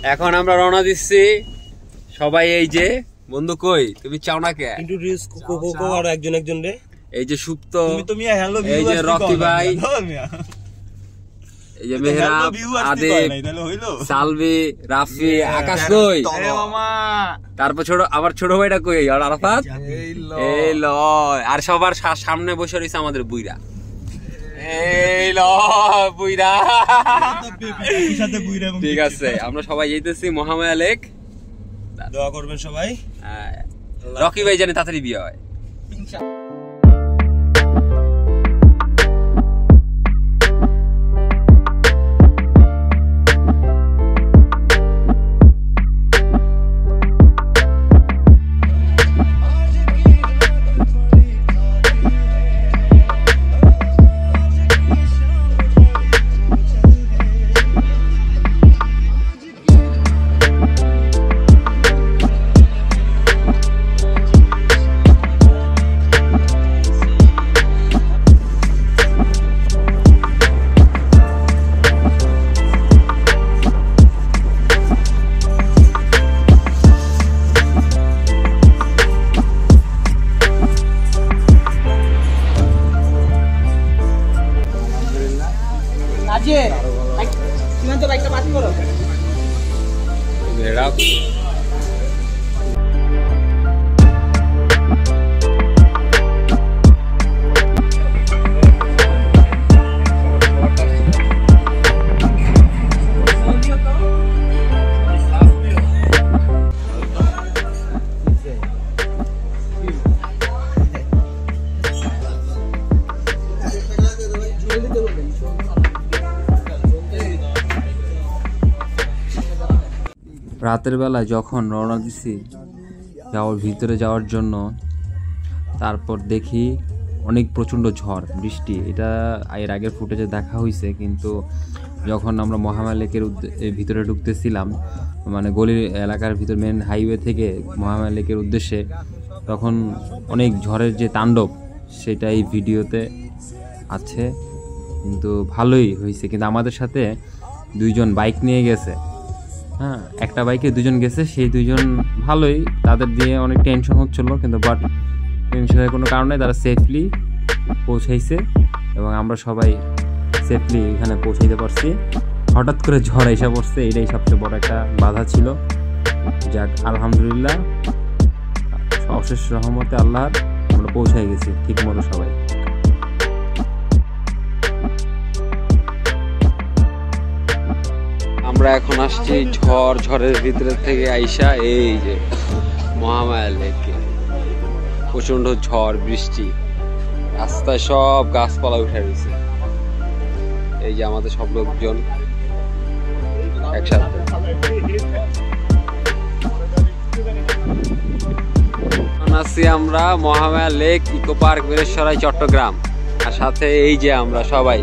এখন আমরা রওনা দিচ্ছি সবাই। এই যে বন্ধু কই তুমি চাও না কে আর একজন একজন রে, এই যে সুপ্ত, এই যে রকি ভাই, এই যে মেহরাব, আদিব, সালভি, রাফি, আকাশ কই, তারপর আবার ছোট ভাইটা কই, আর আরাফাত এই লয়, আর সবার সামনে বসে রয়েছে আমাদের বুইরা। এই লয় বুইরা, ঠিক আছে আমরা সবাই যাইতেছি মহামায়া লেক। দোয়া করবেন সবাই। রকি ভাই জানে তাড়াতাড়ি বিয়ে হয়। রাতের বেলা যখন রওনা দিছি ভিতরে যাওয়ার জন্য, তারপর দেখি অনেক প্রচণ্ড ঝড় বৃষ্টি। এটা এর আগের ফুটেজে দেখা হয়েছে, কিন্তু যখন আমরা মহামায়া লেকের ভিতরে ঢুকতেছিলাম, মানে গলির এলাকার ভিতর মেন হাইওয়ে থেকে মহামায়া লেকের উদ্দেশ্যে, তখন অনেক ঝড়ের যে তাণ্ডব সেটা এই ভিডিওতে আছে। কিন্তু ভালোই হয়েছে। কিন্তু আমাদের সাথে দুইজন বাইক নিয়ে গেছে, হ্যাঁ, একটা বাইকে দুজন গেছে, সেই দুইজন ভালোই, তাদের দিয়ে অনেক টেনশন হচ্ছিলো, কিন্তু বাট টেনশনের কোনো কারণে তারা সেফলি পৌঁছাইছে এবং আমরা সবাই সেফলি এখানে পৌঁছাইতে পারছি। হঠাৎ করে ঝড় এসে পড়ছে, এটাই সবচেয়ে বড় একটা বাধা ছিল। যাক, আলহামদুলিল্লাহ, অশেষ রহমতে আল্লাহর আমরা পৌঁছাই গেছি ঠিক মতো সবাই। আমরা এখন আসছি ঝড়ের ভিতরে থেকে আইসা এই যে মহামায়া লেকে। প্রচন্ড ঝড় বৃষ্টি, রাস্তায় সব গাছপালা উঠে গেছে। এই যে আমাদের সব লোকজন একসাথে। আছি আমরা মহামায়া লেক ইকো পার্ক, বীরেশ্বরাই, চট্টগ্রাম। আর সাথে এই যে আমরা সবাই।